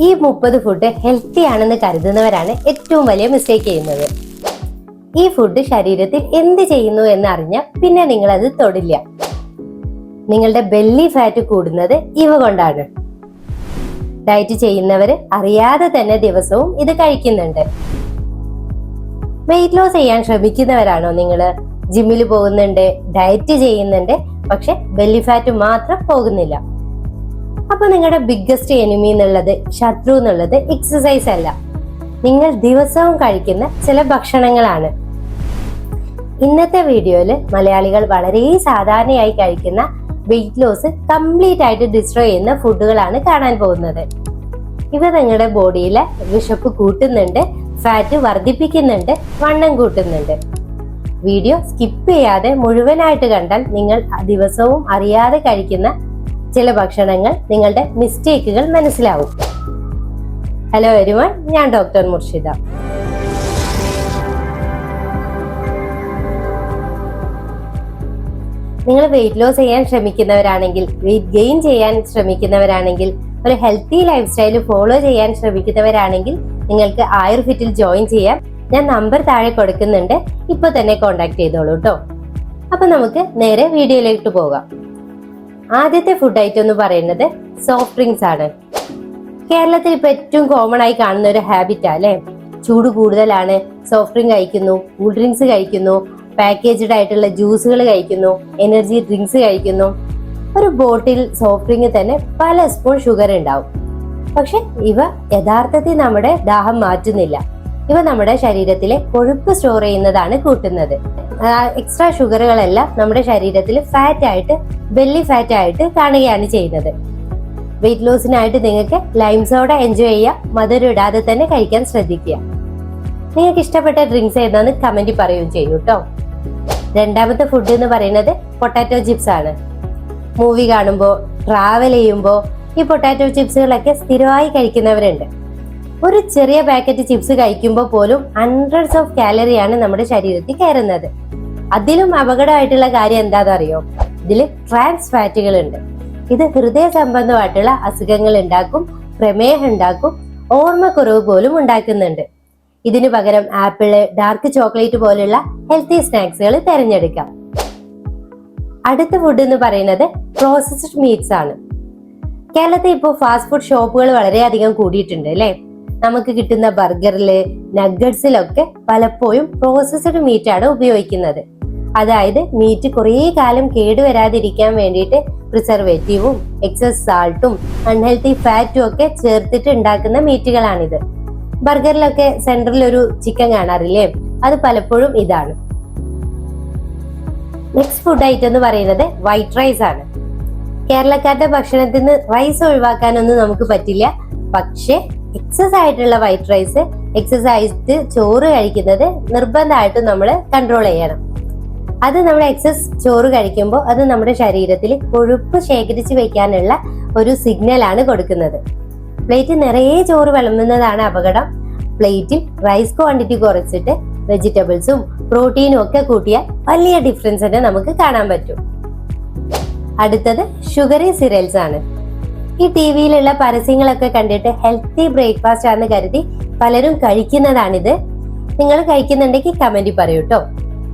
ഈ 30 food healthy ആണെന്ന് കരുതുന്നവരാണ് ഏറ്റവും വലിയ മിസ്റ്റേക്ക് ചെയ്യുന്നത്. ഈ ഫുഡ് ശരീരത്തിൽ എന്ത് ചെയ്യുന്നു എന്ന് അറിഞ്ഞാൽ പിന്നെ നിങ്ങൾ അത് തൊടില്ല. നിങ്ങളുടെ ബെല്ലി ഫാറ്റ് കൂടുന്നത് ഇവ കൊണ്ടാണ്. ഡയറ്റ് ചെയ്യുന്നവര് അറിയാതെ തന്നെ ദിവസവും ഇത് കഴിക്കുന്നുണ്ട്. വെയിറ്റ് ലോസ് ചെയ്യാൻ ശ്രമിക്കുന്നവരാണോ നിങ്ങള്? ജിമ്മിൽ പോകുന്നുണ്ട്, ഡയറ്റ് ചെയ്യുന്നുണ്ട്, പക്ഷെ ബെല്ലി ഫാറ്റ് മാത്രം പോകുന്നില്ല. അപ്പൊ നിങ്ങളുടെ ബിഗ്ഗസ്റ്റ് എനിമി എന്നുള്ളത്, ശത്രു എന്നുള്ളത് എക്സസൈസ് അല്ല, നിങ്ങൾ ദിവസവും കഴിക്കുന്ന ചില ഭക്ഷണങ്ങളാണ്. ഇന്നത്തെ വീഡിയോയില് മലയാളികൾ വളരെ സാധാരണയായി കഴിക്കുന്ന വെയിറ്റ് ലോസ് കംപ്ലീറ്റ് ആയിട്ട് ഡിസ്ട്രോയ് ചെയ്യുന്ന ഫുഡുകളാണ് കാണാൻ പോകുന്നത്. ഇവ നിങ്ങളുടെ ബോഡിയിലെ വിശപ്പ് കൂട്ടുന്നുണ്ട്, ഫാറ്റ് വർദ്ധിപ്പിക്കുന്നുണ്ട്, വണ്ണം കൂട്ടുന്നുണ്ട്. വീഡിയോ സ്കിപ്പ് ചെയ്യാതെ മുഴുവനായിട്ട് കണ്ടാൽ നിങ്ങൾ ദിവസവും അറിയാതെ കഴിക്കുന്ന ചില ഭക്ഷണങ്ങൾ, നിങ്ങളുടെ മിസ്റ്റേക്കുകൾ മനസ്സിലാവും. ഹലോ എവരിവൺ, ഞാൻ ഡോക്ടർ മുർഷിദ. നിങ്ങൾ വെയിറ്റ് ലോസ് ചെയ്യാൻ ശ്രമിക്കുന്നവരാണെങ്കിൽ, വെയിറ്റ് ഗെയിൻ ചെയ്യാൻ ശ്രമിക്കുന്നവരാണെങ്കിൽ, ഒരു ഹെൽത്തി ലൈഫ് സ്റ്റൈൽ ഫോളോ ചെയ്യാൻ ശ്രമിക്കുന്നവരാണെങ്കിൽ നിങ്ങൾക്ക് ആയുർഫിറ്റിൽ ജോയിൻ ചെയ്യാം. ഞാൻ നമ്പർ താഴെ കൊടുക്കുന്നുണ്ട്, ഇപ്പൊ തന്നെ കോണ്ടാക്ട് ചെയ്തോളൂ കേട്ടോ. അപ്പൊ നമുക്ക് നേരെ വീഡിയോയിലേക്ക് പോകാം. ആദ്യത്തെ ഫുഡ് ഐറ്റം എന്ന് പറയുന്നത് സോഫ്റ്റ് ഡ്രിങ്ക്സ് ആണ്. കേരളത്തിൽ ഇപ്പൊ ഏറ്റവും കോമൺ ആയി കാണുന്ന ഒരു ഹാബിറ്റാ അല്ലെ? ചൂട് കൂടുതലാണ്, സോഫ്റ്റ് ഡ്രിങ്ക് കഴിക്കുന്നു, കൂൾ ഡ്രിങ്ക്സ് കഴിക്കുന്നു, പാക്കേജ്ഡ് ആയിട്ടുള്ള ജ്യൂസുകൾ കഴിക്കുന്നു, എനർജി ഡ്രിങ്ക്സ് കഴിക്കുന്നു. ഒരു ബോട്ടിൽ സോഫ്റ്റ് ഡ്രിങ്ക് തന്നെ പല സ്പൂൺ ഷുഗർ ഉണ്ടാവും. പക്ഷെ ഇവ യഥാർത്ഥത്തിൽ നമ്മുടെ ദാഹം മാറ്റുന്നില്ല. ഇവ നമ്മുടെ ശരീരത്തിലെ കൊഴുപ്പ് സ്റ്റോർ ചെയ്യുന്നതാണ് കൂട്ടുന്നത്. എക്സ്ട്രാ ഷുഗറുകളെല്ലാം നമ്മുടെ ശരീരത്തിൽ ഫാറ്റ് ആയിട്ട്, ബെല്ലി ഫാറ്റ് ആയിട്ട് കാണുകയാണ് ചെയ്യുന്നത്. വെയിറ്റ് ലോസിനായിട്ട് നിങ്ങൾക്ക് ലൈം സോഡ എൻജോയ് ചെയ്യാം, മധുരം ഇടാതെ തന്നെ കഴിക്കാൻ ശ്രദ്ധിക്കുക. നിങ്ങൾക്ക് ഇഷ്ടപ്പെട്ട ഡ്രിങ്ക്സ് ഏതാന്ന് കമന്റ് പറയുകയും ചെയ്യൂ കേട്ടോ. രണ്ടാമത്തെ ഫുഡ് എന്ന് പറയുന്നത് പൊട്ടാറ്റോ ചിപ്സ് ആണ്. മൂവി കാണുമ്പോൾ, ട്രാവൽ ചെയ്യുമ്പോൾ ഈ പൊട്ടാറ്റോ ചിപ്സുകളൊക്കെ സ്ഥിരമായി കഴിക്കുന്നവരുണ്ട്. ഒരു ചെറിയ പാക്കറ്റ് ചിപ്സ് കഴിക്കുമ്പോൾ പോലും ഹൺഡ്രഡ്സ് ഓഫ് കാലറിയാണ് നമ്മുടെ ശരീരത്തിൽ കയറുന്നത്. അതിലും അപകടമായിട്ടുള്ള കാര്യം എന്താണെന്ന് അറിയോ? ഇതിൽ ട്രാൻസ് ഫാറ്റുകൾ ഉണ്ട്. ഇത് ഹൃദയ സംബന്ധമായിട്ടുള്ള അസുഖങ്ങൾ ഉണ്ടാക്കും, പ്രമേഹം ഉണ്ടാക്കും, ഓർമ്മക്കുറവ് പോലും ഉണ്ടാക്കുന്നുണ്ട്. ഇതിനു പകരം ആപ്പിള്, ഡാർക്ക് ചോക്ലേറ്റ് പോലുള്ള ഹെൽത്തി സ്നാക്സുകൾ തിരഞ്ഞെടുക്കാം. അടുത്ത ഫുഡ് എന്ന് പറയുന്നത് പ്രോസസ്ഡ് മീറ്റ്സ് ആണ്. കേരളത്തിൽ ഇപ്പോൾ ഫാസ്റ്റ് ഫുഡ് ഷോപ്പുകൾ വളരെയധികം കൂടിയിട്ടുണ്ട് അല്ലെ? നമുക്ക് കിട്ടുന്ന ബർഗറില്, നഗറ്റ്സിലൊക്കെ പലപ്പോഴും പ്രോസസ്ഡ് മീറ്റ് ആണ് ഉപയോഗിക്കുന്നത്. അതായത് മീറ്റ് കുറേ കാലം കേടുവരാതിരിക്കാൻ വേണ്ടിയിട്ട് പ്രിസർവേറ്റീവും എക്സസ് സാൾട്ടും അൺഹെൽത്തി ഫാറ്റും ഒക്കെ ചേർത്തിട്ട് ഉണ്ടാക്കുന്ന മീറ്റുകളാണിത്. ബർഗറിലൊക്കെ സെന്ററിൽ ഒരു ചിക്കൻ കാണാറില്ലേ? അത് പലപ്പോഴും ഇതാണ്. നെക്സ്റ്റ് ഫുഡ് ഐറ്റം എന്ന് പറയുന്നത് വൈറ്റ് റൈസ് ആണ്. കേരളക്കാരുടെ ഭക്ഷണത്തിൽ നിന്ന് റൈസ് ഒഴിവാക്കാനൊന്നും നമുക്ക് പറ്റില്ല. പക്ഷെ എക്സസ് ആയിട്ടുള്ള വൈറ്റ് റൈസ്, എക്സസ് ആയിട്ട് ചോറ് കഴിക്കുന്നത് നിർബന്ധമായിട്ടും നമ്മൾ കൺട്രോൾ ചെയ്യണം. അത് നമ്മൾ എക്സസ് ചോറ് കഴിക്കുമ്പോൾ അത് നമ്മുടെ ശരീരത്തിൽ കൊഴുപ്പ് ശേഖരിച്ച് വെക്കാനുള്ള ഒരു സിഗ്നൽ ആണ് കൊടുക്കുന്നത്. പ്ലേറ്റ് നിറയെ ചോറ് വിളമ്പുന്നതാണ് അപകടം. പ്ലേറ്റിൽ റൈസ് ക്വാണ്ടിറ്റി കുറച്ചിട്ട് വെജിറ്റബിൾസും പ്രോട്ടീനും ഒക്കെ കൂട്ടിയാൽ വലിയ ഡിഫറൻസ് തന്നെ നമുക്ക് കാണാൻ പറ്റും. അടുത്തത് ഷുഗറി സിറിയൽസ് ആണ്. ഈ ടിവിയിലുള്ള പരസ്യങ്ങളൊക്കെ കണ്ടിട്ട് ഹെൽത്തി ബ്രേക്ക്ഫാസ്റ്റ് ആണെന്ന് കരുതി പലരും കഴിക്കുന്നതാണിത്. നിങ്ങൾ കഴിക്കുന്നുണ്ടെങ്കിൽ കമന്റ് പറയൂ കേട്ടോ.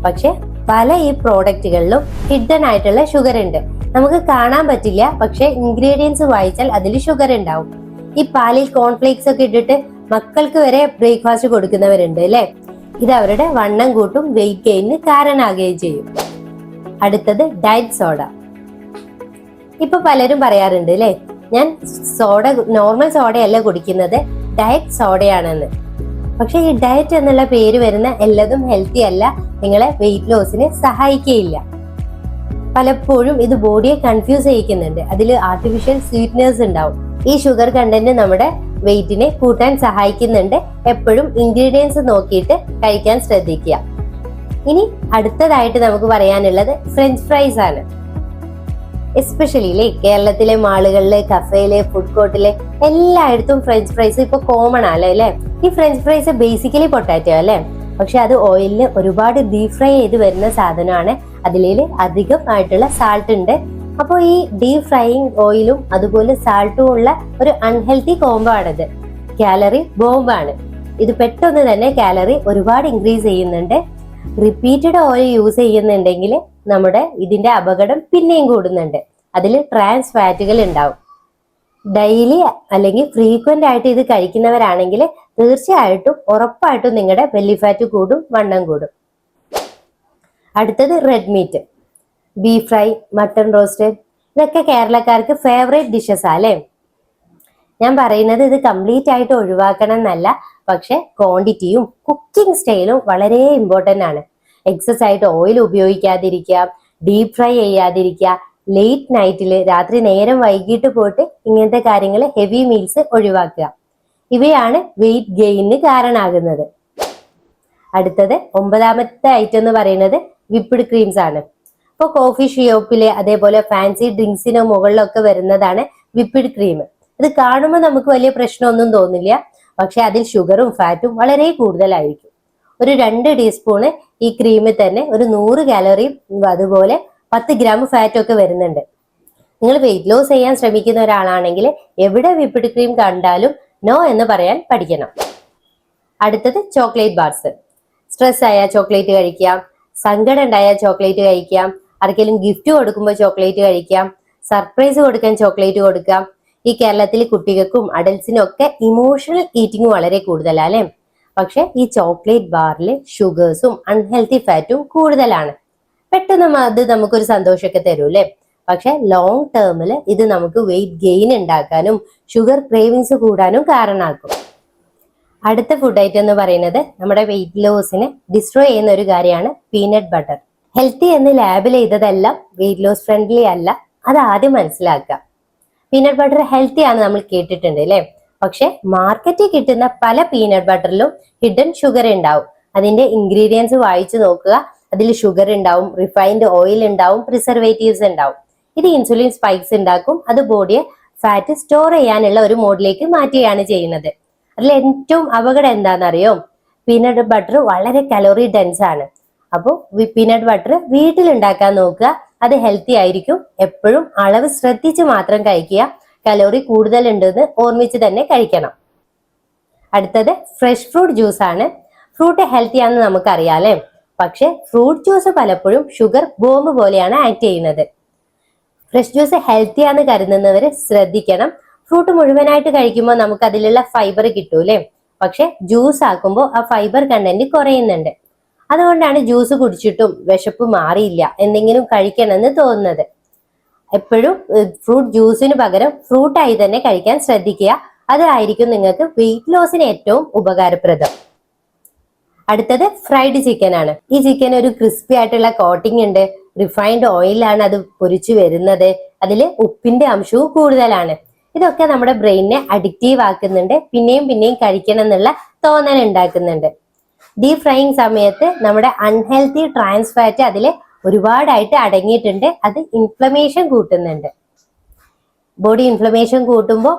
പക്ഷെ പല ഈ പ്രോഡക്റ്റുകളിലും ഹിഡൻ ആയിട്ടുള്ള ഷുഗർ ഉണ്ട്. നമുക്ക് കാണാൻ പറ്റില്ല, പക്ഷെ ഇൻഗ്രീഡിയൻസ് വായിച്ചാൽ അതിൽ ഷുഗർ ഉണ്ടാവും. ഈ പാലിൽ കോൺഫ്ലേക്സ് ഒക്കെ ഇട്ടിട്ട് മക്കൾക്ക് വരെ ബ്രേക്ക്ഫാസ്റ്റ് കൊടുക്കുന്നവരുണ്ട് അല്ലെ? ഇത് അവരുടെ വണ്ണം കൂട്ടും, വെയിറ്റ് ഗെയിനിന് കാരണമാകുകയും ചെയ്യും. അടുത്തത് ഡയറ്റ് സോഡ. ഇപ്പൊ പലരും പറയാറുണ്ട് അല്ലെ, ഞാൻ സോഡ, നോർമൽ സോഡയല്ല കുടിക്കുന്നത്, ഡയറ്റ് സോഡയാണെന്ന്. പക്ഷെ ഈ ഡയറ്റ് എന്നുള്ള പേര് വരുന്ന എല്ലാതും ഹെൽത്തി അല്ല, നിങ്ങളെ വെയിറ്റ് ലോസിന് സഹായിക്കുകയില്ല. പലപ്പോഴും ഇത് ബോഡിയെ കൺഫ്യൂസ് ചെയ്യിക്കുന്നുണ്ട്. അതിൽ ആർട്ടിഫിഷ്യൽ സ്വീറ്റ്നേഴ്സ് ഉണ്ടാവും. ഈ ഷുഗർ കണ്ടന്റ് നമ്മുടെ വെയിറ്റിനെ കൂട്ടാൻ സഹായിക്കുന്നുണ്ട്. എപ്പോഴും ഇൻഗ്രീഡിയൻസ് നോക്കിയിട്ട് കഴിക്കാൻ ശ്രദ്ധിക്കുക. ഇനി അടുത്തതായിട്ട് നമുക്ക് പറയാനുള്ളത് ഫ്രഞ്ച് ഫ്രൈസ് ആണ്. എസ്പെഷ്യലി കേരളത്തിലെ മാളുകളിലെ, കഫേയിലെ, ഫുഡ് കോർട്ടിലെ എല്ലായിടത്തും ഫ്രഞ്ച് ഫ്രൈസ് ഇപ്പൊ കോമൺ ആണ് അല്ലെ? ഈ ഫ്രഞ്ച് ഫ്രൈസ് ബേസിക്കലി പൊട്ടാറ്റോ അല്ലെ? പക്ഷെ അത് ഓയിലിൽ ഒരുപാട് ഡീപ് ഫ്രൈ ചെയ്ത് വരുന്ന സാധനമാണ്. അതിൽ അധികം ആയിട്ടുള്ള സാൾട്ട് ഉണ്ട്. അപ്പോൾ ഈ ഡീപ് ഫ്രൈയിങ് ഓയിലും അതുപോലെ സാൾട്ടും ഉള്ള ഒരു അൺഹെൽത്തി കോംബോ ആണിത്. കാലറി ബോംബാണ് ഇത്. പെട്ടെന്ന് തന്നെ കാലറി ഒരുപാട് ഇൻക്രീസ് ചെയ്യുന്നുണ്ട്. റിപ്പീറ്റഡ് ഓയിൽ യൂസ് ചെയ്യുന്നുണ്ടെങ്കിൽ നമ്മുടെ ഇതിന്റെ അപകടം പിന്നെയും കൂടുന്നുണ്ട്. അതിൽ ട്രാൻസ് ഫാറ്റുകൾ ഉണ്ടാവും. ഡെയിലി അല്ലെങ്കിൽ ഫ്രീക്വന്റ് ആയിട്ട് ഇത് കഴിക്കുന്നവരാണെങ്കിൽ തീർച്ചയായിട്ടും ഉറപ്പായിട്ടും നിങ്ങളുടെ ബെല്ലി ഫാറ്റ് കൂടും, വണ്ണം കൂടും. അടുത്തത് red meat, beef fry, mutton roasted, ഇതൊക്കെ കേരളക്കാർക്ക് ഫേവറേറ്റ് ഡിഷസ് അല്ലേ. ഞാൻ പറയുന്നത് ഇത് കംപ്ലീറ്റ് ആയിട്ട് ഒഴിവാക്കണം എന്നല്ല, പക്ഷെ ക്വാണ്ടിറ്റിയും കുക്കിംഗ് സ്റ്റൈലും വളരെ ഇമ്പോർട്ടന്റ് ആണ്. എക്സസ് ആയിട്ട് ഓയിൽ ഉപയോഗിക്കാതിരിക്കുക, ഡീപ് ഫ്രൈ ചെയ്യാതിരിക്കുക, ലേറ്റ് നൈറ്റിൽ രാത്രി നേരം വൈകിട്ട് പോയിട്ട് ഇങ്ങനത്തെ കാര്യങ്ങൾ, ഹെവി മീൽസ് ഒഴിവാക്കുക. ഇവയാണ് വെയിറ്റ് ഗെയിനിന് കാരണമാകുന്നത്. അടുത്തത് 9ാമത്തെ ഐറ്റം എന്ന് പറയുന്നത് വിപ്പിഡ് ക്രീംസ് ആണ്. ഇപ്പോൾ കോഫി ഷോപ്പില് അതേപോലെ ഫാൻസി ഡ്രിങ്ക്സിന് മുകളിലൊക്കെ വരുന്നതാണ് വിപ്പിഡ് ക്രീം. ഇത് കാണുമ്പോൾ നമുക്ക് വലിയ പ്രശ്നമൊന്നും തോന്നില്ല, പക്ഷെ അതിൽ ഷുഗറും ഫാറ്റും വളരെ കൂടുതലായിരിക്കും. ഒരു 2 ടീസ്പൂണ് ഈ ക്രീമിൽ തന്നെ ഒരു 100 കാലറിയും അതുപോലെ 10 ഗ്രാം ഫാറ്റും ഒക്കെ വരുന്നുണ്ട്. നിങ്ങൾ വെയിറ്റ് ലോസ് ചെയ്യാൻ ശ്രമിക്കുന്ന ഒരാളാണെങ്കിൽ എവിടെ വിപ്പിഡ് ക്രീം കണ്ടാലും നോ എന്ന് പറയാൻ പഠിക്കണം. അടുത്തത് ചോക്ലേറ്റ് ബാർസ്. സ്ട്രെസ് ആയാൽ ചോക്ലേറ്റ് കഴിക്കാം, സങ്കടം ഉണ്ടായാൽ ചോക്ലേറ്റ് കഴിക്കാം, ആർക്കെങ്കിലും ഗിഫ്റ്റ് കൊടുക്കുമ്പോൾ ചോക്ലേറ്റ് കഴിക്കാം, സർപ്രൈസ് കൊടുക്കാൻ ചോക്ലേറ്റ് കൊടുക്കാം. ഈ കേരളത്തിൽ കുട്ടികൾക്കും അഡൽസിനും ഒക്കെ ഇമോഷണൽ ഈറ്റിംഗ് വളരെ കൂടുതലാണ് അല്ലേ. പക്ഷെ ഈ ചോക്ലേറ്റ് ബാറിൽ ഷുഗേഴ്സും അൺഹെൽത്തി ഫാറ്റും കൂടുതലാണ്. പെട്ടെന്ന് അത് നമുക്കൊരു സന്തോഷമൊക്കെ തരും അല്ലേ. പക്ഷെ ലോങ് ടേമിൽ ഇത് നമുക്ക് വെയിറ്റ് ഗെയിൻ ഉണ്ടാക്കാനും ഷുഗർ ക്രേവിങ്സ് കൂടാനും കാരണമാക്കും. അടുത്ത ഫുഡ് ഐറ്റം എന്ന് പറയുന്നത് നമ്മുടെ വെയിറ്റ് ലോസിനെ ഡിസ്ട്രോയ് ചെയ്യുന്ന ഒരു കാര്യമാണ് പീനട്ട് ബട്ടർ. ഹെൽത്തി എന്ന് ലാബിൽ ചെയ്തതെല്ലാം വെയിറ്റ് ലോസ് ഫ്രണ്ട്ലി അല്ല, അത് ആദ്യം മനസ്സിലാക്കുക. പീനട്ട് ബട്ടർ ഹെൽത്തി ആണ് നമ്മൾ കേട്ടിട്ടുണ്ട് അല്ലേ. പക്ഷെ മാർക്കറ്റിൽ കിട്ടുന്ന പല പീനട്ട് ബട്ടറിലും ഹിഡൻ ഷുഗർ ഉണ്ടാവും. അതിന്റെ ഇൻഗ്രീഡിയൻസ് വായിച്ചു നോക്കുക. അതിൽ ഷുഗർ ഉണ്ടാവും, റിഫൈൻഡ് ഓയിൽ ഉണ്ടാവും, പ്രിസർവേറ്റീവ്സ് ഉണ്ടാവും. ഇത് ഇൻസുലിൻ സ്പൈക്സ് ഉണ്ടാക്കും. അത് ബോഡിയെ ഫാറ്റ് സ്റ്റോർ ചെയ്യാനുള്ള ഒരു മോഡിലേക്ക് മാറ്റുകയാണ് ചെയ്യുന്നത്. അതിൽ ഏറ്റവും അപകടം എന്താണെന്നറിയോ? പീനട്ട് ബട്ടർ വളരെ കലോറി ഡെൻസ് ആണ്. അപ്പോൾ പീനട്ട് ബട്ടർ വീട്ടിലുണ്ടാക്കാൻ നോക്കുക. അത് ഹെൽത്തി ആയിരിക്കും. എപ്പോഴും അളവ് ശ്രദ്ധിച്ച് മാത്രം കഴിക്കുക. കലോറി കൂടുതൽ ഉണ്ടെന്ന് ഓർമ്മിച്ച് തന്നെ കഴിക്കണം. അടുത്തത് ഫ്രഷ് ഫ്രൂട്ട് ജ്യൂസ് ആണ്. ഫ്രൂട്ട് ഹെൽത്തി ആണെന്ന് നമുക്കറിയാലേ. പക്ഷെ ഫ്രൂട്ട് ജ്യൂസ് പലപ്പോഴും ഷുഗർ ബോംബ് പോലെയാണ് ആക്ട് ചെയ്യുന്നത്. ഫ്രഷ് ജ്യൂസ് ഹെൽത്തി ആണെന്ന് കരുതുന്നവർ ശ്രദ്ധിക്കണം. ഫ്രൂട്ട് മുഴുവനായിട്ട് കഴിക്കുമ്പോൾ നമുക്ക് അതിലുള്ള ഫൈബർ കിട്ടൂലേ. പക്ഷെ ജ്യൂസ് ആക്കുമ്പോൾ ആ ഫൈബർ കണ്ടന്റ് കുറയുന്നുണ്ട്. അതുകൊണ്ടാണ് ജ്യൂസ് കുടിച്ചിട്ടും വിശപ്പ് മാറിയില്ല, എന്തെങ്കിലും കഴിക്കണമെന്ന് തോന്നുന്നത്. എപ്പോഴും ഫ്രൂട്ട് ജ്യൂസിന് പകരം ഫ്രൂട്ടായി തന്നെ കഴിക്കാൻ ശ്രദ്ധിക്കുക. അതായിരിക്കും നിങ്ങൾക്ക് വെയിറ്റ് ലോസിന് ഏറ്റവും ഉപകാരപ്രദം. അടുത്തത് ഫ്രൈഡ് ചിക്കൻ ആണ്. ഈ ചിക്കൻ ഒരു ക്രിസ്പി ആയിട്ടുള്ള കോട്ടിംഗ് ഉണ്ട്. റിഫൈൻഡ് ഓയിലാണ് അത് പൊരിച്ചു വരുന്നത്. അതിൽ ഉപ്പിന്റെ അംശവും കൂടുതലാണ്. ഇതൊക്കെ നമ്മുടെ ബ്രെയിനിനെ അഡിക്റ്റീവ് ആക്കുന്നുണ്ട്. പിന്നെയും പിന്നെയും കഴിക്കണം എന്നുള്ള തോന്നൽ ഉണ്ടാക്കുന്നുണ്ട്. ഡീപ് ഫ്രൈയിങ് സമയത്ത് നമ്മുടെ അൺഹെൽത്തി ട്രാൻസ് ഫാറ്റ് അതിൽ ഒരുപാടായിട്ട് അടങ്ങിയിട്ടുണ്ട്. അത് ഇൻഫ്ലമേഷൻ കൂട്ടുന്നുണ്ട്. ബോഡി ഇൻഫ്ലമേഷൻ കൂട്ടുമ്പോൾ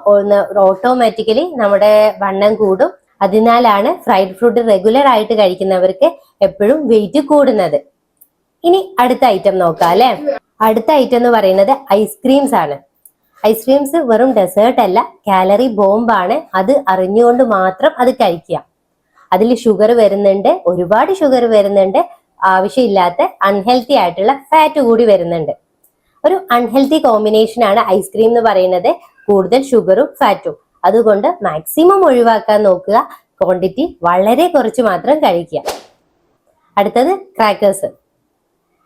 ഓട്ടോമാറ്റിക്കലി നമ്മുടെ വണ്ണം കൂടും. അതിനാലാണ് ഫ്രൈഡ് ഫുഡ് റെഗുലർ ആയിട്ട് കഴിക്കുന്നവർക്ക് എപ്പോഴും വെയിറ്റ് കൂടുന്നത്. ഇനി അടുത്ത ഐറ്റം നോക്കാം അല്ലെ. അടുത്ത ഐറ്റം എന്ന് പറയുന്നത് ഐസ്ക്രീംസ് ആണ്. ഐസ്ക്രീംസ് വെറും ഡെസേർട്ട് അല്ല, കാലറി ബോംബാണ്. അത് അറിഞ്ഞുകൊണ്ട് മാത്രം അത് കഴിക്കുക. അതിൽ ഷുഗർ വരുന്നുണ്ട്, ഒരുപാട് ഷുഗർ വരുന്നുണ്ട്. ആവശ്യമില്ലാത്ത അൺഹെൽത്തി ആയിട്ടുള്ള ഫാറ്റ് കൂടി വരുന്നുണ്ട്. ഒരു അൺഹെൽത്തി കോമ്പിനേഷൻ ആണ് ഐസ്ക്രീം എന്ന് പറയുന്നത്. കൂടുതൽ ഷുഗറും ഫാറ്റും. അതുകൊണ്ട് മാക്സിമം ഒഴിവാക്കാൻ നോക്കുക. ക്വാണ്ടിറ്റി വളരെ കുറച്ച് മാത്രം കഴിക്കുക. അടുത്തത് ക്രാക്കേഴ്സ്.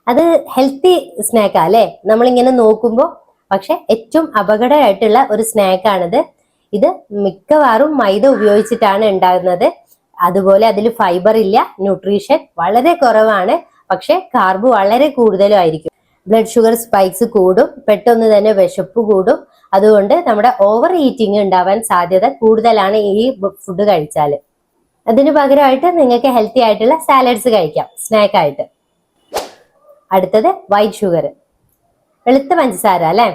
അത് ഹെൽത്തി സ്നാക്കാ അല്ലേ നമ്മളിങ്ങനെ നോക്കുമ്പോൾ. പക്ഷെ ഏറ്റവും അപകടമായിട്ടുള്ള ഒരു സ്നാക്കാണിത്. ഇത് മിക്കവാറും മൈദ ഉപയോഗിച്ചിട്ടാണ് ഉണ്ടാകുന്നത്. അതുപോലെ അതിൽ ഫൈബർ ഇല്ല, ന്യൂട്രീഷൻ വളരെ കുറവാണ്. പക്ഷെ കാർബ് വളരെ കൂടുതലും ആയിരിക്കും. ബ്ലഡ് ഷുഗർ സ്പൈക്സ് കൂടും, പെട്ടെന്ന് തന്നെ വിശപ്പ് കൂടും. അതുകൊണ്ട് നമ്മുടെ ഓവർ ഈറ്റിംഗ് ഉണ്ടാവാൻ സാധ്യത കൂടുതലാണ് ഈ ഫുഡ് കഴിച്ചാൽ. അതിന് പകരമായിട്ട് നിങ്ങൾക്ക് ഹെൽത്തി ആയിട്ടുള്ള സാലഡ്സ് കഴിക്കാം സ്നാക്കായിട്ട്. അടുത്തത് വൈറ്റ് ഷുഗർ, വെളുത്ത പഞ്ചസാര അല്ലെ.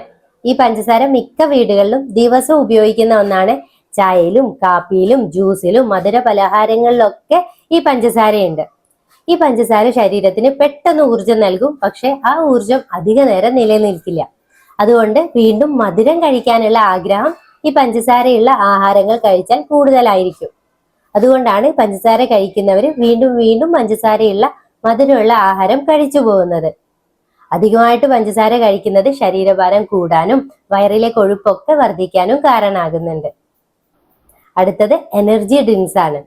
ഈ പഞ്ചസാര മിക്ക വീടുകളിലും ദിവസവും ഉപയോഗിക്കുന്ന ഒന്നാണ്. ചായയിലും കാപ്പിയിലും ജ്യൂസിലും മധുര പലഹാരങ്ങളിലൊക്കെ ഈ പഞ്ചസാരയുണ്ട്. ഈ പഞ്ചസാര ശരീരത്തിന് പെട്ടെന്ന് ഊർജം നൽകും. പക്ഷെ ആ ഊർജം അധിക നേരം നിലനിൽക്കില്ല. അതുകൊണ്ട് വീണ്ടും മധുരം കഴിക്കാനുള്ള ആഗ്രഹം ഈ പഞ്ചസാരയുള്ള ആഹാരങ്ങൾ കഴിച്ചാൽ കൂടുതലായിരിക്കും. അതുകൊണ്ടാണ് പഞ്ചസാര കഴിക്കുന്നവർ വീണ്ടും വീണ്ടും പഞ്ചസാരയുള്ള മധുരമുള്ള ആഹാരം കഴിച്ചു പോകുന്നത്. അധികമായിട്ട് പഞ്ചസാര കഴിക്കുന്നത് ശരീരഭാരം കൂടാനും വയറിലെ കൊഴുപ്പൊക്കെ വർദ്ധിക്കാനും കാരണമാകുന്നുണ്ട്. അടുത്തത് എനർജി ഡ്രിങ്ക്സ് ആണ്.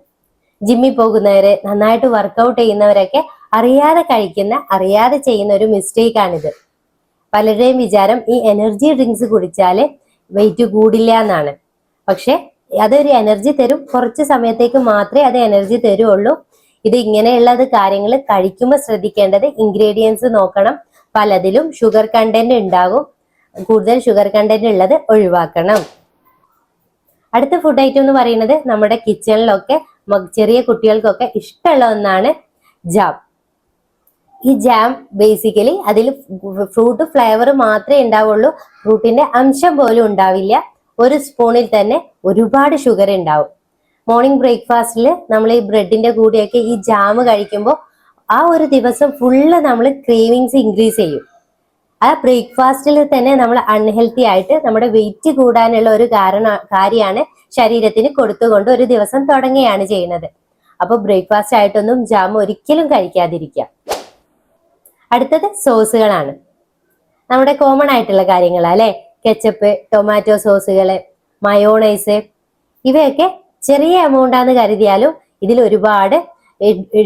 ജിമ്മിൽ പോകുന്നവര്, നന്നായിട്ട് വർക്കൗട്ട് ചെയ്യുന്നവരൊക്കെ അറിയാതെ ചെയ്യുന്ന ഒരു മിസ്റ്റേക്ക് ആണിത്. പലരുടെയും വിചാരം ഈ എനർജി ഡ്രിങ്ക്സ് കുടിച്ചാല് വെയിറ്റ് കൂടില്ല എന്നാണ്. പക്ഷെ അതൊരു എനർജി തരും, കുറച്ച് സമയത്തേക്ക് മാത്രമേ അത് എനർജി തരുള്ളൂ. ഇത് ഇങ്ങനെയുള്ളത് കാര്യങ്ങൾ കഴിക്കുമ്പോൾ ശ്രദ്ധിക്കേണ്ടത് ഇൻഗ്രീഡിയൻസ് നോക്കണം. പലതിലും ഷുഗർ കണ്ടന്റ് ഉണ്ടാകും. കൂടുതൽ ഷുഗർ കണ്ടന്റ് ഉള്ളത് ഒഴിവാക്കണം. അടുത്ത ഫുഡ് ഐറ്റം എന്ന് പറയുന്നത് നമ്മുടെ കിച്ചണിലൊക്കെ ചെറിയ കുട്ടികൾക്കൊക്കെ ഇഷ്ടമുള്ള ഒന്നാണ് ജാം. ഈ ജാം ബേസിക്കലി അതിൽ ഫ്രൂട്ട് ഫ്ലേവർ മാത്രമേ ഉണ്ടാവുള്ളൂ, ഫ്രൂട്ടിന്റെ അംശം പോലും ഉണ്ടാവില്ല. ഒരു സ്പൂണിൽ തന്നെ ഒരുപാട് ഷുഗർ ഉണ്ടാവും. മോർണിംഗ് ബ്രേക്ക്ഫാസ്റ്റിൽ നമ്മൾ ഈ ബ്രെഡിന്റെ കൂടെയൊക്കെ ഈ ജാം കഴിക്കുമ്പോൾ ആ ഒരു ദിവസം ഫുള്ള് നമ്മൾ ക്രേവിങ്സ് ഇൻക്രീസ് ചെയ്യും. ആ ബ്രേക്ക്ഫാസ്റ്റിൽ തന്നെ നമ്മൾ അൺഹെൽത്തി ആയിട്ട് നമ്മുടെ വെയിറ്റ് കൂടാനുള്ള ഒരു കാര്യമാണ് ശരീരത്തിന് കൊടുത്തുകൊണ്ട് ഒരു ദിവസം തുടങ്ങുകയാണ് ചെയ്യുന്നത്. അപ്പൊ ബ്രേക്ക്ഫാസ്റ്റ് ആയിട്ടൊന്നും ജാം ഒരിക്കലും കഴിക്കാതിരിക്കുക. അടുത്തത് സോസുകളാണ്. നമ്മുടെ കോമൺ ആയിട്ടുള്ള കാര്യങ്ങളാ അല്ലെ, കെച്ചപ്പ്, ടൊമാറ്റോ സോസുകള്, മയോണൈസ്, ഇവയൊക്കെ ചെറിയ എമൗണ്ട് ആണെന്ന് കരുതിയാലും ഇതിൽ ഒരുപാട്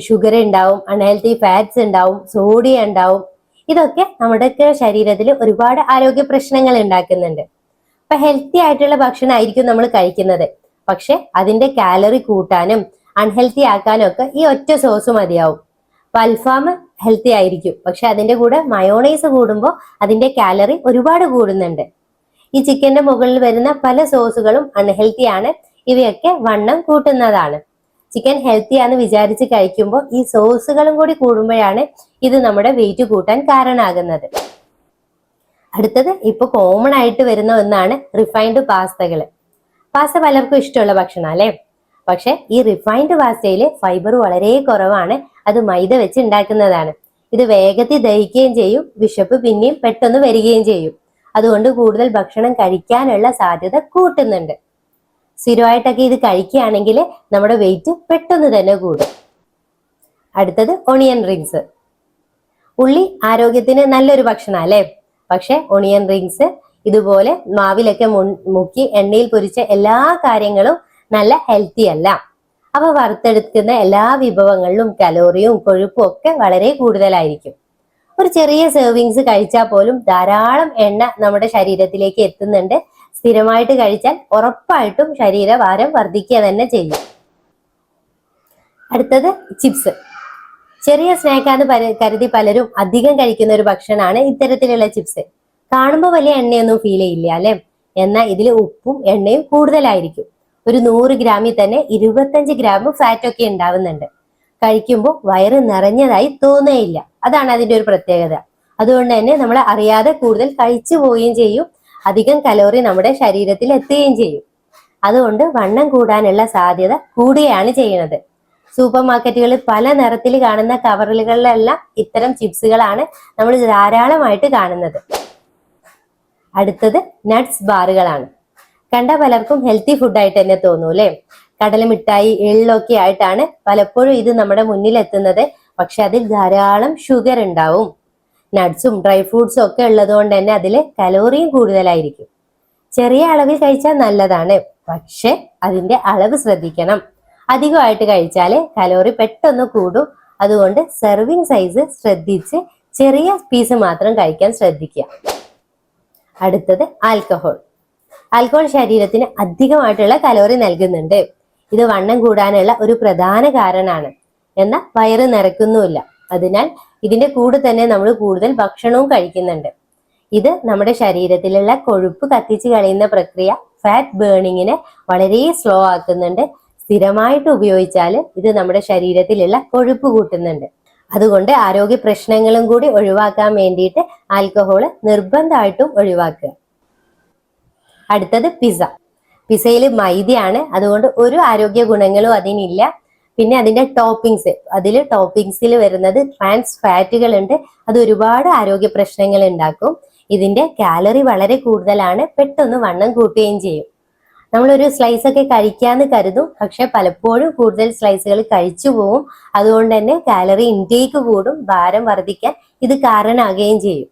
ഷുഗർ ഉണ്ടാവും, അൺഹെൽത്തി ഫാറ്റ്സ് ഉണ്ടാവും, സോഡിയം ഉണ്ടാവും. ഇതൊക്കെ നമ്മുടെ ശരീരത്തിൽ ഒരുപാട് ആരോഗ്യ പ്രശ്നങ്ങൾ ഉണ്ടാക്കുന്നുണ്ട്. അപ്പൊ ഹെൽത്തി ആയിട്ടുള്ള ഭക്ഷണം ആയിരിക്കും നമ്മൾ കഴിക്കുന്നത്, പക്ഷെ അതിന്റെ കാലറി കൂട്ടാനും അൺഹെൽത്തി ആക്കാനും ഒക്കെ ഈ ഒറ്റ സോസ് മതിയാവും. അപ്പൊ അൽഫാം ഹെൽത്തി ആയിരിക്കും, പക്ഷെ അതിന്റെ കൂടെ മയോണൈസ് കൂടുമ്പോൾ അതിന്റെ കാലറി ഒരുപാട് കൂടുന്നുണ്ട്. ഈ ചിക്കന്റെ മുകളിൽ വരുന്ന പല സോസുകളും അൺഹെൽത്തി ആണ്. ഇവയൊക്കെ വണ്ണം കൂട്ടുന്നതാണ്. ചിക്കൻ ഹെൽത്തി ആണെന്ന് വിചാരിച്ച് കഴിക്കുമ്പോൾ ഈ സോസുകളും കൂടി കൂടുമ്പോഴാണ് ഇത് നമ്മുടെ വെയിറ്റ് കൂട്ടാൻ കാരണമാകുന്നത്. അടുത്തത് ഇപ്പൊ കോമൺ ആയിട്ട് വരുന്ന ഒന്നാണ് റിഫൈൻഡ് പാസ്തകള്. പാസ്ത പലർക്കും ഇഷ്ടമുള്ള ഭക്ഷണം അല്ലെ, പക്ഷെ ഈ റിഫൈൻഡ് പാസ്തയില് ഫൈബർ വളരെ കുറവാണ്. അത് മൈദ വെച്ച് ഉണ്ടാക്കുന്നതാണ്. ഇത് വേഗത്തിൽ ദഹിക്കുകയും ചെയ്യും, വിശപ്പ് പിന്നെയും പെട്ടെന്ന് വരികയും ചെയ്യും. അതുകൊണ്ട് കൂടുതൽ ഭക്ഷണം കഴിക്കാനുള്ള സാധ്യത കൂട്ടുന്നുണ്ട്. സ്ഥിരമായിട്ടൊക്കെ ഇത് കഴിക്കുകയാണെങ്കിൽ നമ്മുടെ വെയിറ്റ് പെട്ടെന്ന് തന്നെ കൂടും. അടുത്തത് ഒണിയൻ റിങ്സ്. ഉള്ളി ആരോഗ്യത്തിന് നല്ലൊരു ഭക്ഷണം അല്ലേ, പക്ഷെ ഒണിയൻ റിങ്സ് ഇതുപോലെ മാവിലൊക്കെ മുക്കി എണ്ണയിൽ പൊരിച്ച എല്ലാ കാര്യങ്ങളും നല്ല ഹെൽത്തി അല്ല. അവ വറുത്തെടുക്കുന്ന എല്ലാ വിഭവങ്ങളിലും കലോറിയും കൊഴുപ്പും ഒക്കെ വളരെ കൂടുതലായിരിക്കും. ഒരു ചെറിയ സെർവിങ്സ് കഴിച്ചാൽ പോലും ധാരാളം എണ്ണ നമ്മുടെ ശരീരത്തിലേക്ക് എത്തുന്നുണ്ട്. സ്ഥിരമായിട്ട് കഴിച്ചാൽ ഉറപ്പായിട്ടും ശരീരഭാരം വർദ്ധിക്കുക തന്നെ ചെയ്യും. അടുത്തത് ചിപ്സ്. ചെറിയ സ്നാക്കാന്ന് കരുതി പലരും അധികം കഴിക്കുന്ന ഒരു ഭക്ഷണമാണ് ഇത്തരത്തിലുള്ള ചിപ്സ്. കാണുമ്പോൾ വലിയ എണ്ണയൊന്നും ഫീൽ ചെയ്യില്ല അല്ലെ, എന്നാൽ ഇതിൽ ഉപ്പും എണ്ണയും കൂടുതലായിരിക്കും. ഒരു 100 ഗ്രാമിൽ തന്നെ 25 ഗ്രാം ഫാറ്റ് ഒക്കെ ഉണ്ടാവുന്നുണ്ട്. കഴിക്കുമ്പോൾ വയറ് നിറഞ്ഞതായി തോന്നുകയില്ല. അതാണ് അതിന്റെ ഒരു പ്രത്യേകത. അതുകൊണ്ട് തന്നെ നമ്മൾ അറിയാതെ കൂടുതൽ കഴിച്ചു പോവുകയും ചെയ്യും. അധികം കലോറി നമ്മുടെ ശരീരത്തിൽ എത്തുകയും ചെയ്യും. അതുകൊണ്ട് വണ്ണം കൂടാനുള്ള സാധ്യത കൂടുകയാണ് ചെയ്യുന്നത്. സൂപ്പർ മാർക്കറ്റുകളിൽ പല നിറത്തിൽ കാണുന്ന കവറുകളിലെല്ലാം ഇത്തരം ചിപ്സുകളാണ് നമ്മൾ ധാരാളമായിട്ട് കാണുന്നത്. അടുത്തത് നട്ട്സ് ബാറുകളാണ്. കണ്ട പലർക്കും ഹെൽത്തി ഫുഡായിട്ട് തന്നെ തോന്നൂ അല്ലെ. കടലമിഠായി, എള്ളൊക്കെ ആയിട്ടാണ് പലപ്പോഴും ഇത് നമ്മുടെ മുന്നിൽ എത്തുന്നത്. പക്ഷെ അതിൽ ധാരാളം ഷുഗർ ഉണ്ടാവും. നട്ട്സും ഡ്രൈ ഫ്രൂട്ട്സും ഒക്കെ ഉള്ളത് കൊണ്ട് തന്നെ അതിൽ കലോറിയും കൂടുതലായിരിക്കും. ചെറിയ അളവിൽ കഴിച്ചാൽ നല്ലതാണ്, പക്ഷെ അതിന്റെ അളവ് ശ്രദ്ധിക്കണം. അധികമായിട്ട് കഴിച്ചാൽ കലോറി പെട്ടെന്ന് കൂടും. അതുകൊണ്ട് സെർവിങ് സൈസ് ശ്രദ്ധിച്ച് ചെറിയ പീസ് മാത്രം കഴിക്കാൻ ശ്രദ്ധിക്കുക. അടുത്തത് ആൽക്കഹോൾ. ആൽക്കഹോൾ ശരീരത്തിന് അധികമായിട്ടുള്ള കലോറി നൽകുന്നുണ്ട്. ഇത് വണ്ണം കൂടാനുള്ള ഒരു പ്രധാന കാരണമാണ്. എന്നാൽ വയറ് നിറയ്ക്കുന്നുമില്ല. അതിനാൽ ഇതിന്റെ കൂടെ തന്നെ നമ്മൾ കൂടുതൽ ഭക്ഷണവും കഴിക്കുന്നുണ്ട്. ഇത് നമ്മുടെ ശരീരത്തിലുള്ള കൊഴുപ്പ് കത്തിച്ച് കളയുന്ന പ്രക്രിയ, ഫാറ്റ് ബേണിങ്ങിനെ വളരെ സ്ലോ ആക്കുന്നുണ്ട്. സ്ഥിരമായിട്ട് ഉപയോഗിച്ചാൽ ഇത് നമ്മുടെ ശരീരത്തിലുള്ള കൊഴുപ്പ് കൂട്ടുന്നുണ്ട്. അതുകൊണ്ട് ആരോഗ്യ പ്രശ്നങ്ങളും കൂടി ഒഴിവാക്കാൻ വേണ്ടിയിട്ട് ആൽക്കഹോൾ നിർബന്ധമായിട്ടും ഒഴിവാക്കുക. അടുത്തത് പിസ്സ. പിസ്സയിൽ മൈദയാണ്, അതുകൊണ്ട് ഒരു ആരോഗ്യ ഗുണങ്ങളും അതിനില്ല. പിന്നെ അതിന്റെ ടോപ്പിങ്സ്, ടോപ്പിങ്സിൽ വരുന്നത് ട്രാൻസ് ഫാറ്റുകൾ ഉണ്ട്. അത് ഒരുപാട് ആരോഗ്യ പ്രശ്നങ്ങൾ ഉണ്ടാക്കും. ഇതിന്റെ കാലറി വളരെ കൂടുതലാണ്, പെട്ടെന്ന് വണ്ണം കൂട്ടുകയും ചെയ്യും. നമ്മളൊരു സ്ലൈസ് ഒക്കെ കഴിക്കാന്ന് കരുതും, പക്ഷെ പലപ്പോഴും കൂടുതൽ സ്ലൈസുകൾ കഴിച്ചു പോവും. അതുകൊണ്ട് തന്നെ കാലറി ഇൻടേക്ക് കൂടും, ഭാരം വർദ്ധിക്കാൻ ഇത് കാരണമാകുകയും ചെയ്യും.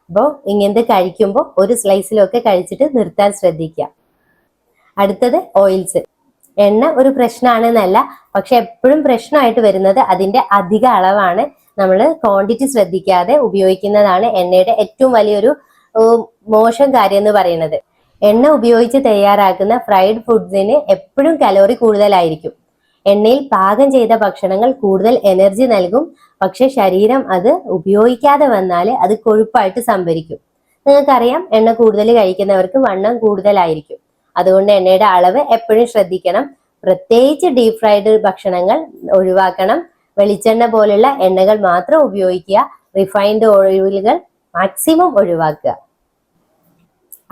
അപ്പോൾ ഇങ്ങനത്തെ കഴിക്കുമ്പോൾ ഒരു സ്ലൈസിലൊക്കെ കഴിച്ചിട്ട് നിർത്താൻ ശ്രദ്ധിക്കുക. അടുത്തത് ഓയിൽസ്. എണ്ണ ഒരു പ്രശ്നമാണെന്നല്ല, പക്ഷെ എപ്പോഴും പ്രശ്നമായിട്ട് വരുന്നത് അതിന്റെ അധിക അളവാണ്. നമ്മൾ ക്വാണ്ടിറ്റി ശ്രദ്ധിക്കാതെ ഉപയോഗിക്കുന്നതാണ് എണ്ണയുടെ ഏറ്റവും വലിയൊരു മോശം കാര്യം എന്ന് പറയുന്നത്. എണ്ണ ഉപയോഗിച്ച് തയ്യാറാക്കുന്ന ഫ്രൈഡ് ഫുഡ്സിന് എപ്പോഴും കലോറി കൂടുതലായിരിക്കും. എണ്ണയിൽ പാകം ചെയ്ത ഭക്ഷണങ്ങൾ കൂടുതൽ എനർജി നൽകും, പക്ഷെ ശരീരം അത് ഉപയോഗിക്കാതെ വന്നാൽ അത് കൊഴുപ്പായിട്ട് സംഭരിക്കും. നിങ്ങൾക്കറിയാം, എണ്ണ കൂടുതൽ കഴിക്കുന്നവർക്ക് വണ്ണം കൂടുതലായിരിക്കും. അതുകൊണ്ട് എണ്ണയുടെ അളവ് എപ്പോഴും ശ്രദ്ധിക്കണം. പ്രത്യേകിച്ച് ഡീപ് ഫ്രൈഡ് ഭക്ഷണങ്ങൾ ഒഴിവാക്കണം. വെളിച്ചെണ്ണ പോലുള്ള എണ്ണകൾ മാത്രം ഉപയോഗിക്കുക. റിഫൈൻഡ് ഓയിലുകൾ മാക്സിമം ഒഴിവാക്കുക.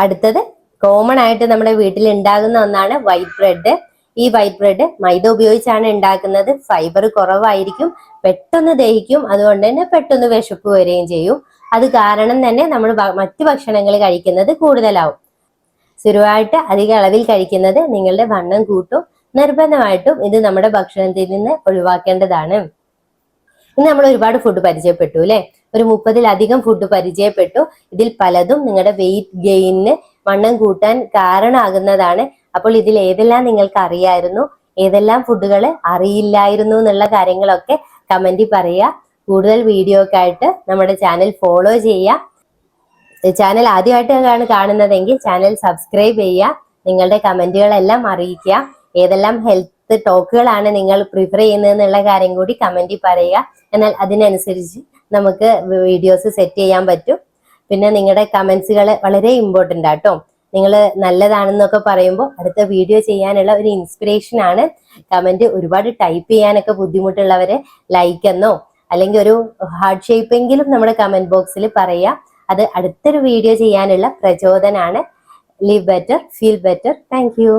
അടുത്തത് കോമൺ ആയിട്ട് നമ്മുടെ വീട്ടിൽ ഉണ്ടാകുന്ന ഒന്നാണ് വൈറ്റ് ബ്രെഡ്. ഈ വൈറ്റ് ബ്രെഡ് മൈദ ഉപയോഗിച്ചാണ് ഉണ്ടാക്കുന്നത്. ഫൈബർ കുറവായിരിക്കും, പെട്ടെന്ന് ദഹിക്കും, അതുകൊണ്ട് തന്നെ പെട്ടെന്ന് വിശപ്പ് വരികയും ചെയ്യും. അത് കാരണം തന്നെ നമ്മൾ മറ്റു ഭക്ഷണങ്ങൾ കഴിക്കുന്നത് കൂടുതലാവും. സ്ഥിരമായിട്ട് അധിക അളവിൽ കഴിക്കുന്നത് നിങ്ങളുടെ വണ്ണം കൂട്ടും. നിർബന്ധമായിട്ടും ഇത് നമ്മുടെ ഭക്ഷണത്തിൽ നിന്ന് ഒഴിവാക്കേണ്ടതാണ്. ഇന്ന് നമ്മൾ ഒരുപാട് ഫുഡ് പരിചയപ്പെട്ടു അല്ലെ? ഒരു 30-ലധികം ഫുഡ് പരിചയപ്പെട്ടു. ഇതിൽ പലതും നിങ്ങളുടെ വെയിറ്റ് ഗെയിനിന്, വണ്ണം കൂട്ടാൻ കാരണമാകുന്നതാണ്. അപ്പോൾ ഇതിൽ ഏതെല്ലാം നിങ്ങൾക്ക് അറിയായിരുന്നു, ഏതെല്ലാം ഫുഡുകൾ അറിയില്ലായിരുന്നു എന്നുള്ള കാര്യങ്ങളൊക്കെ കമന്റിൽ പറയുക. കൂടുതൽ വീഡിയോ ഒക്കെ ആയിട്ട് നമ്മുടെ ചാനൽ ഫോളോ ചെയ്യുക. ചാനൽ ആദ്യമായിട്ടാണ് കാണുന്നതെങ്കിൽ ചാനൽ സബ്സ്ക്രൈബ് ചെയ്യുക. നിങ്ങളുടെ കമന്റുകളെല്ലാം അറിയിക്കുക. ഏതെല്ലാം ഹെൽത്ത് ടോക്കുകളാണ് നിങ്ങൾ പ്രിഫർ ചെയ്യുന്നതെന്നുള്ള കാര്യം കൂടി കമന്റിൽ പറയുക. എന്നാൽ അതിനനുസരിച്ച് നമുക്ക് വീഡിയോസ് സെറ്റ് ചെയ്യാൻ പറ്റും. പിന്നെ നിങ്ങളുടെ കമന്റ്സുകൾ വളരെ ഇമ്പോർട്ടൻ്റ് ആട്ടോ. നിങ്ങൾ നല്ലതാണെന്നൊക്കെ പറയുമ്പോൾ അടുത്ത വീഡിയോ ചെയ്യാനുള്ള ഒരു ഇൻസ്പിറേഷൻ ആണ്. കമന്റ് ഒരുപാട് ടൈപ്പ് ചെയ്യാനൊക്കെ ബുദ്ധിമുട്ടുള്ളവര് ലൈക്ക് എന്നോ അല്ലെങ്കിൽ ഒരു ഹാർട്ട് ഷേപ്പെങ്കിലും നമ്മുടെ കമന്റ് ബോക്സിൽ പറയുക. അത് അടുത്തൊരു വീഡിയോ ചെയ്യാനുള്ള പ്രചോദനമാണ്. Live better, feel better. Thank you.